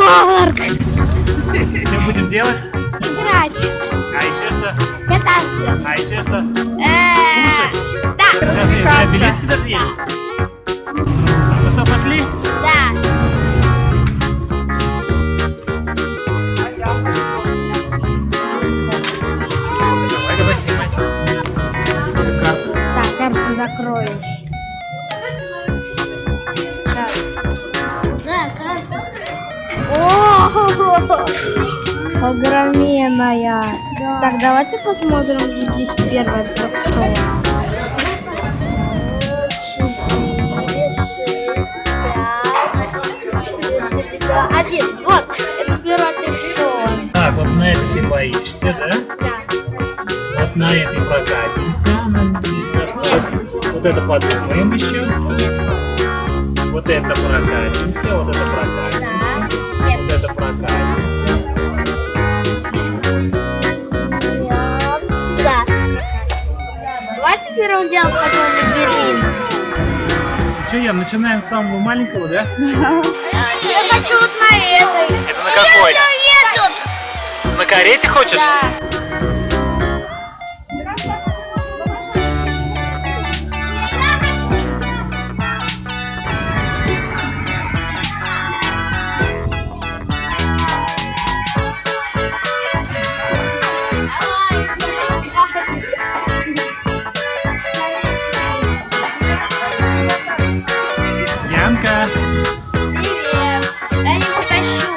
Аквапарк. Что будем делать? Играть. А еще что? Кататься. А еще что? Кушать. Да. Даже у тебя билетики даже есть? Ну что, пошли? Да. Давай, снимай. Карту. Так, карту закроешь. Да, карта. О, огроменная. Да. Так, давайте посмотрим, где здесь первая аттракцион. 4, 6, 5, 1. Вот, это первый аттракцион. Так, вот на это ты боишься, да? Да. Вот на этой прокатимся. Нам не страшно. Вот это подумаем еще. Вот это прокатимся, вот это прокатимся. Да. Нет. Вот это прокатимся. Да. Давайте первым делом потом лабиринт. Что, Ян, начинаем с самого маленького, да? Я хочу вот на этой. Это на какой? Тут. На карете хочешь? Да. Янка. Привет. Я не потащу.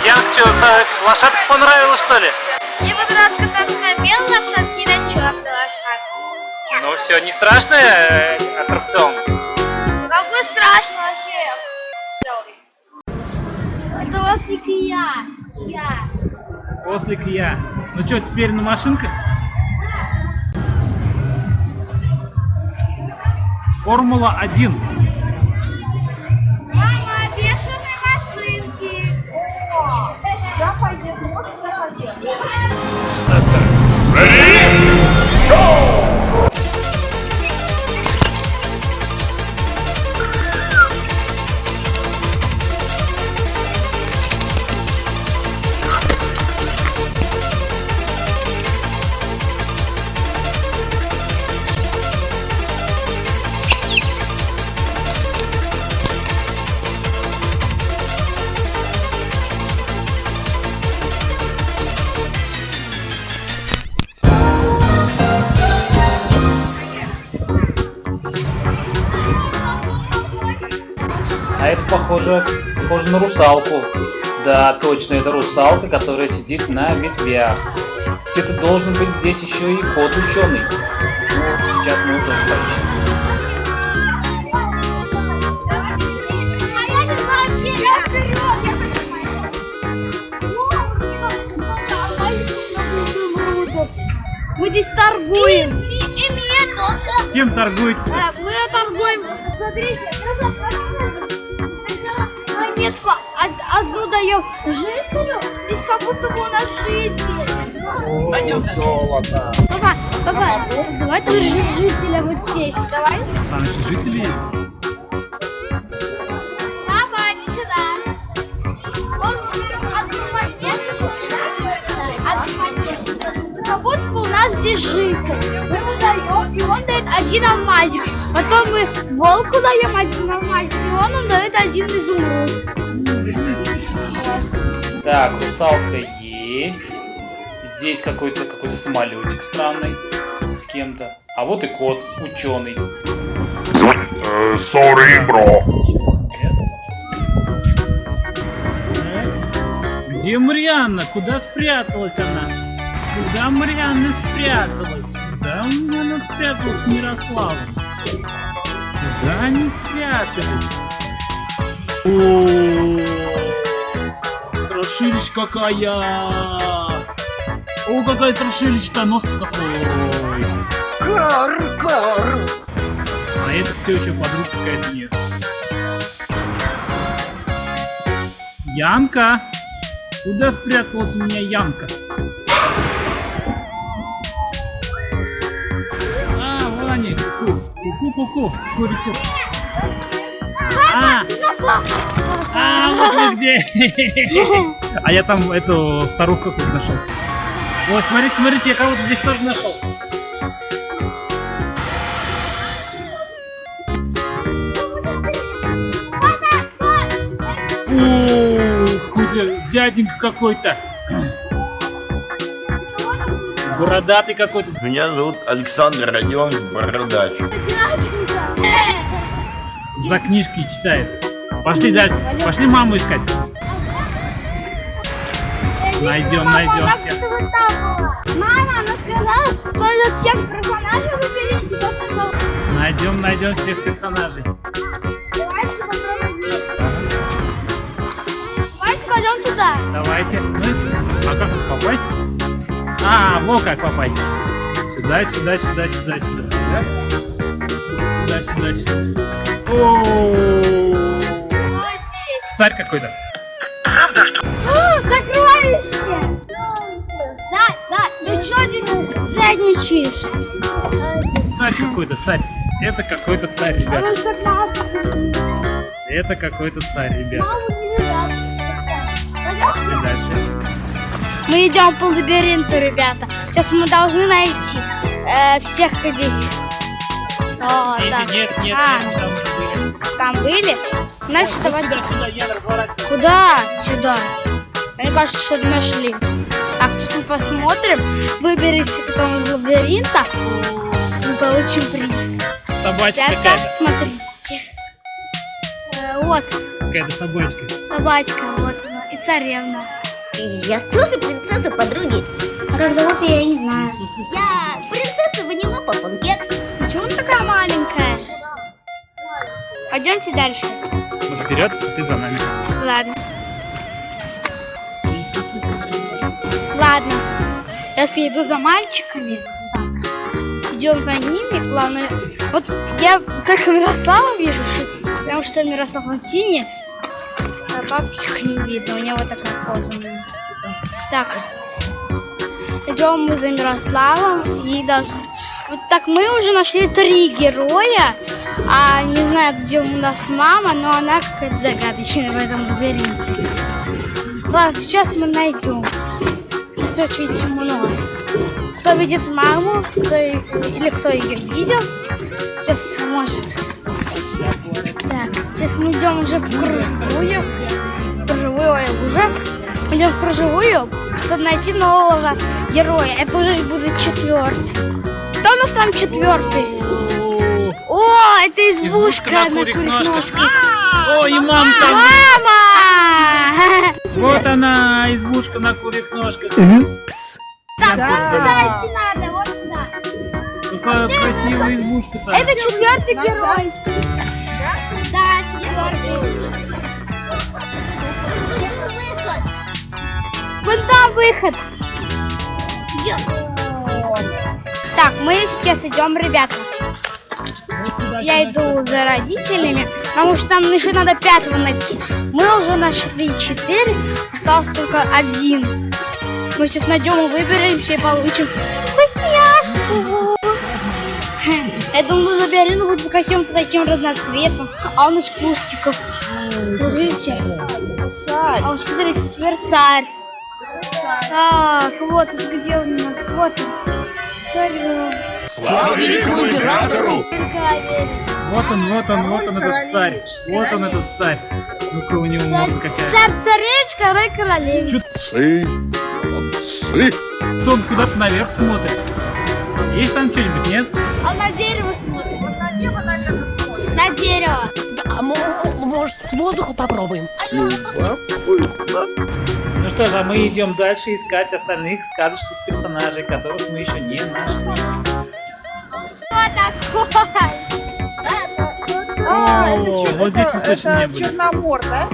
Янка, что, лошадка понравилась, что ли? Мне понравилось кататься на белой лошадке и на черной лошадке. Ну все, не страшный аттракцион? Ну какой страшный вообще. Это у вас не я. После Кия. Ну что, теперь на машинках? Формула-1. Мама, бешеные машинки. Я пойду. Что скажете? А это похоже на русалку. Да, точно, это русалка, которая сидит на ветвях. Где-то должен быть здесь еще и кот ученый. Ну, сейчас мы его тоже поищем. А я не знаю, где я вперед. Мы здесь торгуем. И мне тоже. Чем торгуете? Мы торгуем. Смотрите, сначала монетку одну даем жителю, здесь как будто бы у нас житель. Пойдем, золото. Папа, давай ты жителя вот здесь, давай. Там еще жители есть. Папа, иди сюда. Он берет одну монетку, как будто бы у нас здесь житель. Мы ему даем, и он дает один алмазик. Потом мы волку даем один алмазик, и он нам дает один изумруд. Так, русалка есть. Здесь какой-то самолетик странный с кем-то. А вот и кот, ученый. Sorry, bro. Где Марианна? Куда спряталась она? Куда Марианна спряталась? Куда Марианна спряталась с Мирославом? Куда они спрятались? О, страшилищ какая! О, какая страшилищ-то, нос какой! Кар-кар! А это кто еще, подруга какая-то нет? Янка! Куда спряталась у меня Янка? А, вон они. Ку-ку-ку-ку. Ку-ку-ку. Вот вы где. А я там эту старуху какую-то нашел. Ой, смотрите, смотрите, я кого-то здесь тоже нашел. Какой-то дяденька какой-то. Бородатый какой-то. Меня зовут Александр Родионович Бородач. За книжки читает. Пошли дальше. Пошли маму искать. Найдем всех. Мама, она сказала, что надо всех персонажей выберите. Найдем всех персонажей. Давайте попробуем вместе. Давайте пойдем туда. Давайте. А как тут попасть? А, вот как попасть. Сюда. Сюда. Царь какой-то. Сокровище! Да, ты что здесь задничаешь? Царь какой-то, царь. Это какой-то царь, ребят. Потому что мама. Это какой-то царь, ребят. Маму не видать. Пошли дальше. Мы идем по лабиринту, ребята. Сейчас мы должны найти всех здесь. О, да. Нет, Там были? Значит, давайте. Сюда, я разворачиваюсь. Куда? Сюда. Мне кажется, что нашли. Так, сейчас мы посмотрим. Выберите потом из лабиринта. Мы получим приз. Собачка Это, какая-то. смотрите. Вот, Какая-то собачка. собачка, вот она. И царевна. Я тоже принцесса подруги. А как зовут ее, я не знаю. Я принцесса Ванилопа Функекс. Почему она такая маленькая? Пойдемте дальше. Мы вперед, ты за нами. Ладно. Ладно. Сейчас я иду за мальчиками. Так. Идем за ними. Главное. Вот я только Мирослава вижу, потому что Мирослав он синий. А папочка не видно. У него такая кожаная. Так. Идем мы за Мирославом и должны. Вот так мы уже нашли 3 героя. А не знаю, где у нас мама, но она какая-то загадочная в этом лабиринте. Ладно, сейчас мы найдем. Все очень темно. Кто видит маму, или кто ее видел, сейчас может. Так, сейчас мы идем уже в кружевую. Уже. Мы идем в кружевую, чтобы найти нового героя. Это уже будет 4-й. Кто у нас там 4-й? О, это избушка на курьих ножках. Ой, и мама там. Мама! Вот она, избушка на курьих ножках. Так, вот сюда идти надо, вот сюда. Какая красивая избушка-то. Это 4-й герой. Да, 4-й. Вон там выход. Так, мы сейчас идем, ребята. Я иду за родителями, потому что нам еще надо 5-го найти. Мы уже нашли 4, осталось только 1. Мы сейчас найдем и выберемся и получим вкусняшку. Я думаю, лабиринт будет каким-то таким разноцветным, а он из кустиков. Смотрите. А вот смотрите, теперь царь. Так, вот он, где он у нас? Вот он. Царь. Слава великому императору! Вот он, этот царь. Вот он, этот царь. Ну-ка, у него морда какая. Царь-царевич, король-королевич. Отцы! Отцы! Кто он куда-то наверх смотрит? Есть там что-нибудь, нет? Он на дерево смотрит. Вот на небо, наверное, смотрит. На дерево. А может, с воздуха попробуем? Ну что же, а мы идем дальше искать остальных сказочных персонажей, которых мы еще не нашли. Кто такой? О, вот здесь мы точно не были. Черномор, да?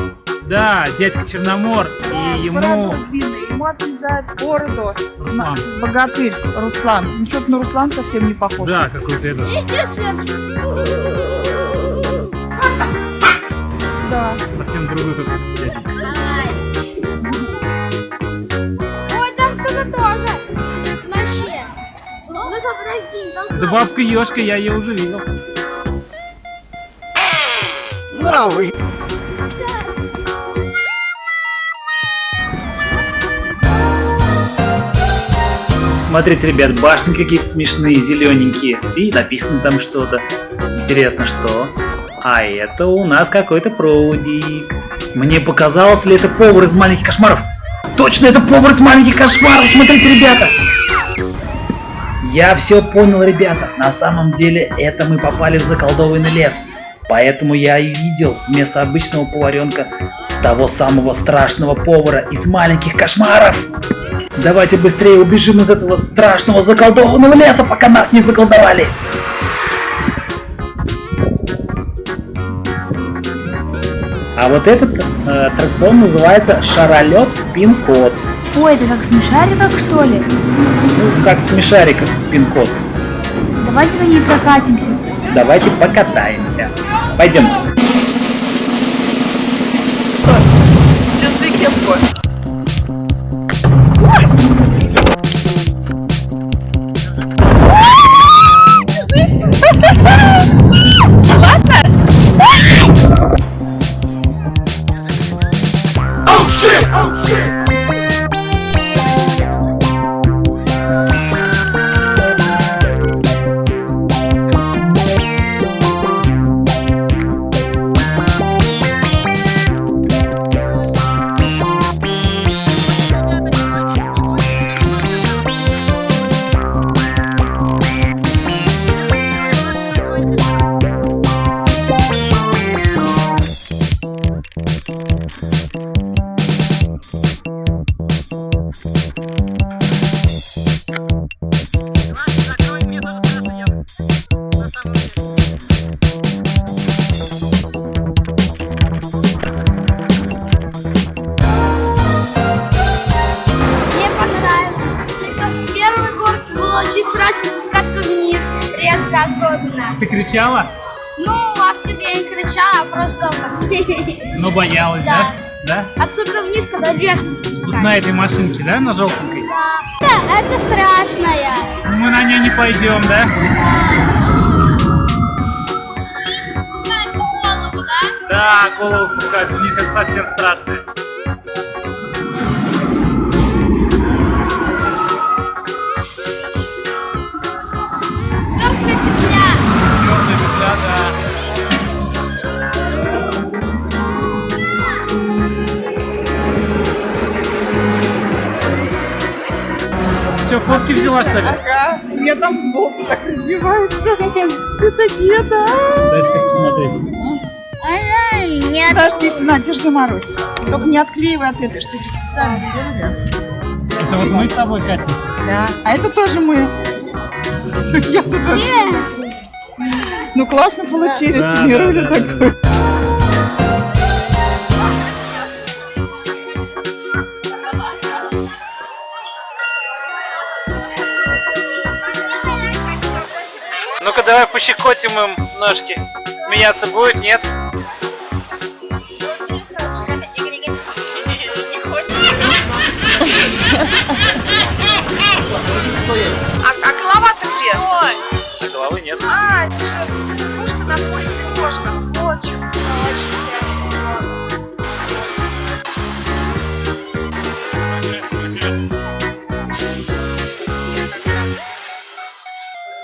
Да, дядька Черномор, и ему Бородой длинный, ему отрезают бороду. Руслан. Богатырь Руслан. Ну что-то на Руслан совсем не похож. Да, какой-то этот. Да. Совсем другой какой-то дяденька. Да бабка Ёшка, я ее уже видел. Новый. Смотрите, ребят, башни какие-то смешные, зелененькие. И написано там что-то. Интересно, что? А это у нас какой-то прудик. Мне показалось ли это повар из маленьких кошмаров? Точно, это повар из маленьких кошмаров! Смотрите, ребята! Я все понял, ребята. На самом деле, это мы попали в заколдованный лес. Поэтому я и видел вместо обычного поваренка того самого страшного повара из маленьких кошмаров. Давайте быстрее убежим из этого страшного заколдованного леса, пока нас не заколдовали. А вот этот аттракцион называется «Шаролет Пин-код». Ой, это как смешариках, что ли? Ну, как в смешариках пин-код. Давайте на ней прокатимся. Давайте покатаемся. Пойдемте. Держи кепку. Держись. Классно? Мне понравилось. Только в первый город было очень страшно спускаться вниз. Резко особенно. Ты кричала? Ну, вообще я не кричала, а просто как... Но боялась, Да. Да? Особенно вниз, когда резко Вот спускаешь. на этой машинке, да, на желтенькой? Да, это страшная. Мы на ней не пойдем, да? Спускается голову, да? Да, голову спускается вниз, это совсем страшно. Мертвая петля. Черная петля, да. Че, фотки взяла, что ли? Ага. У меня там волосы так разбиваются. Все такие, да. Дай-ка посмотреть. Нет. Подождите, на, держи, Марусь. Только не отклеивай от этой штуки, специально сделали. Это вот мы с тобой катимся. Да. А это тоже мы. Я тут вообще. Ну классно получились, Да, мируля да, да, такой. Ну-ка давай пощекотим им ножки. Смеяться будет, нет? А голова-то где? А головы нет. А, это же кошка на поле, кошка. Вот что.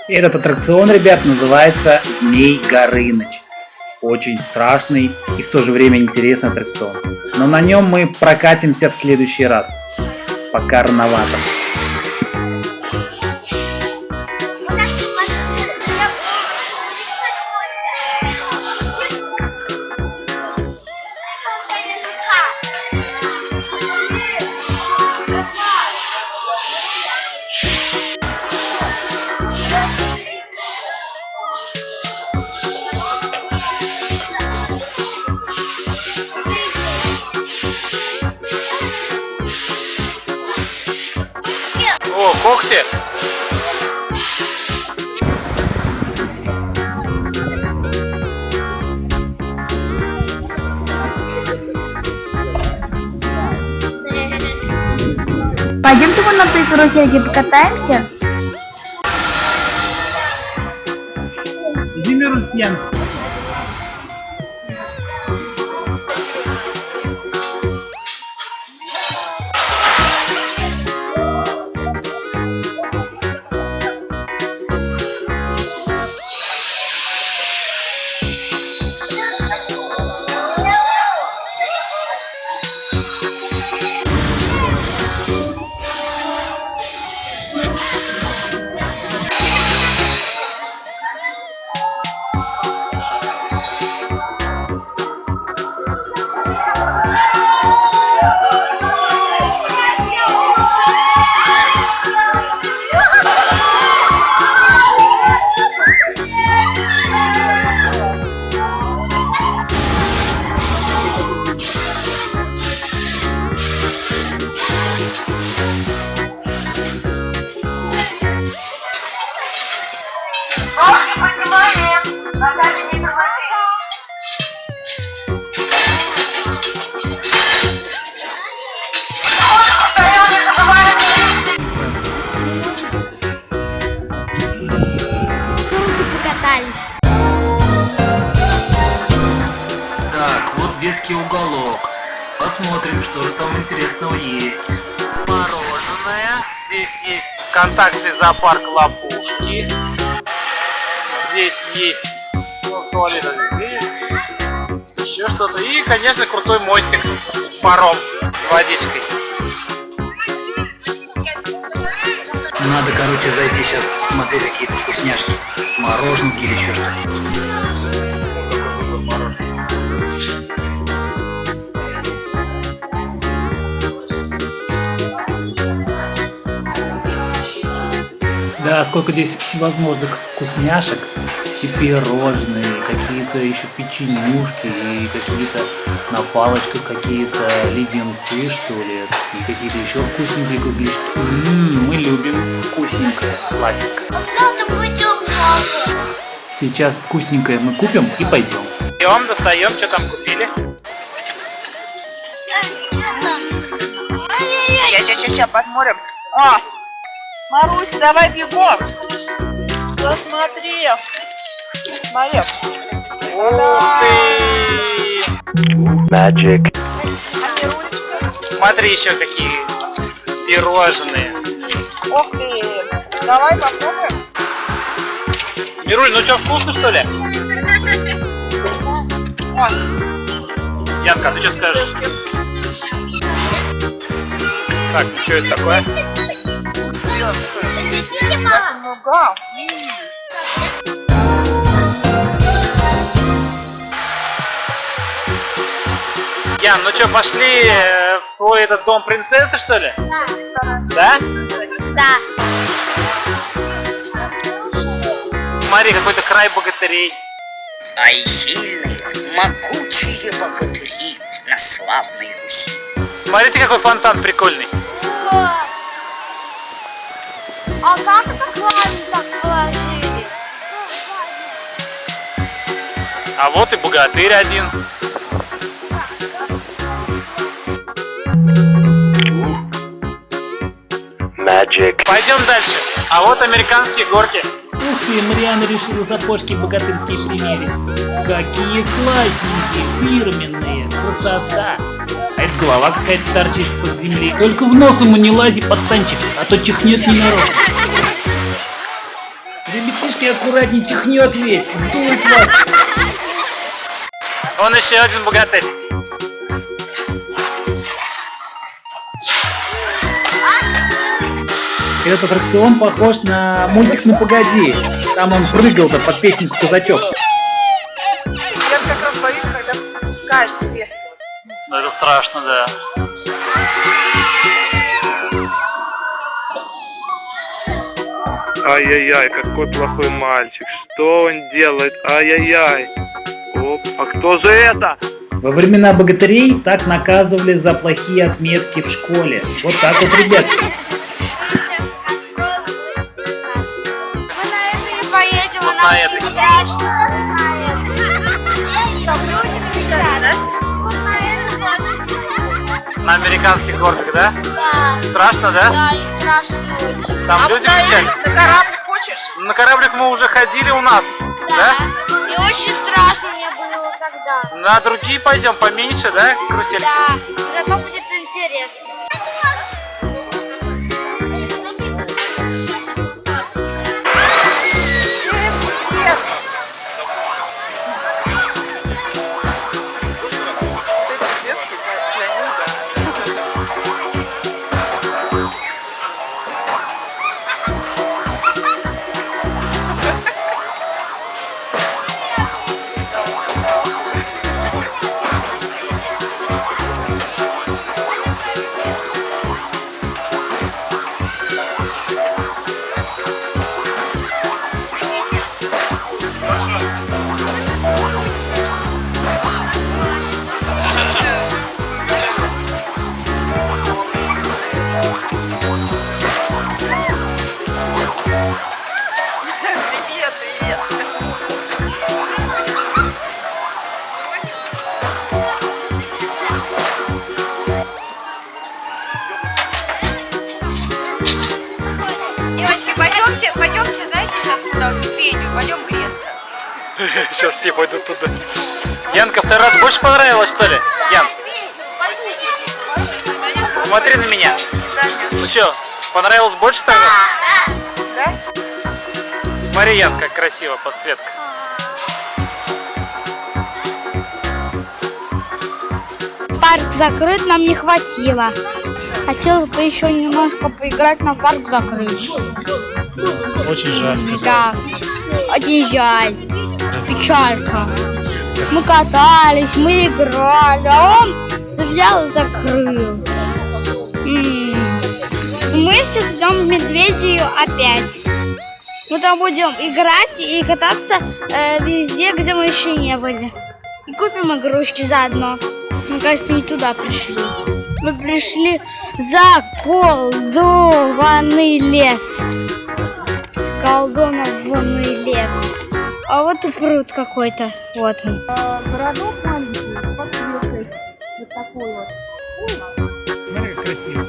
Этот аттракцион, ребят, называется Змей Горыныч. Очень страшный и в то же время интересный аттракцион. Но на нем мы прокатимся в следующий раз. Пока рановато. О, когти! Пойдемте вон на той карусельке покатаемся. Марусяночка. Круто покатались. Так, вот детский уголок. Посмотрим, что же там интересного есть. Мороженое. Здесь есть контактный зоопарк Лопушки. Здесь есть туалет здесь. Еще что-то. И, конечно, крутой мостик. Паром с водичкой. Надо, короче, зайти сейчас посмотреть какие-то вкусняшки. Мороженки или еще что-то. Да, сколько здесь всевозможных вкусняшек. И пирожные, какие-то еще печенюшки, и какие-то на палочках какие-то леденцы, что ли. И какие-то еще вкусненькие кругляшки. Мы любим вкусненькое, сладенькое. Сейчас вкусненькое мы купим и пойдем. Идем, достаем, что там купили. Сейчас, посмотрим. О, Марусь, давай бегом. Посмотри. Смотри. Ух ты! Magic. Смотри еще какие пирожные. Ух ты. Давай попробуем. Мируль, ну что, вкусно что ли? О, Янка, ты что скажешь? Так, ну что это такое? это нуга. Ян, ну что, пошли в твой этот дом принцессы, что ли? Да? Да. Смотри, какой-то край богатырей. А и сильные, могучие богатыри на славной Руси. Смотрите, какой фонтан прикольный. А как это клан так положили? А вот и богатырь один. Magic. Пойдем дальше. А вот американские горки. Ух ты, Мариана решила сапожки богатырские примерить. Какие классненькие, фирменные, красота. А это голова какая-то торчит из-под земли. Только в нос ему не лази, пацанчик, а то чихнет ненароком. Ребятишки, аккуратней, чихнет ведь, сдует вас. Он еще один богатырь. Этот аттракцион похож на мультик «Ну погоди». Там он прыгал-то под песенку «Казачок». Я как раз боюсь, когда ты спускаешься резко. Ну это страшно, да. Ай-яй-яй, какой плохой мальчик. Что он делает? Ай-яй-яй. Оп, а кто же это? Во времена богатырей так наказывали за плохие отметки в школе. Вот так вот, ребятки. Мы на этой поедем, Вот нам на очень этой. страшно. Там люди кричат. Вот на этой. На американских горках, да? Да. Страшно, да? Да, и страшно очень. Там люди кричали. На корабль хочешь? На кораблик мы уже ходили у нас. Да. И очень страшно мне было тогда. На другие пойдем поменьше, да, карусельки? Да, зато будет интересно. Девочки, пойдемте, знаете, сейчас куда? К медведю, пойдем греться. Сейчас все пойдут туда. Янка, второй раз больше понравилось, что ли? Ян, смотри на меня. Ну что, понравилось больше тогда? Да? Смотри, Ян, как красиво, подсветка. Парк закрыт, нам не хватило. Хотелось бы еще немножко поиграть, но парк закрыт. Очень жаль, скажи. Да, очень жаль. Печалька. Мы катались, мы играли, а он взял и закрыл. Мы сейчас идем в Медведию опять. Мы там будем играть и кататься везде, где мы еще не были. И купим игрушки заодно. Мне кажется, не туда пришли. Мы пришли в заколдованный лес. Заколдованный лес. А вот и пруд какой-то. Вот он. Городок маленький, с подсветкой. Вот такой вот. Смотри, как красиво.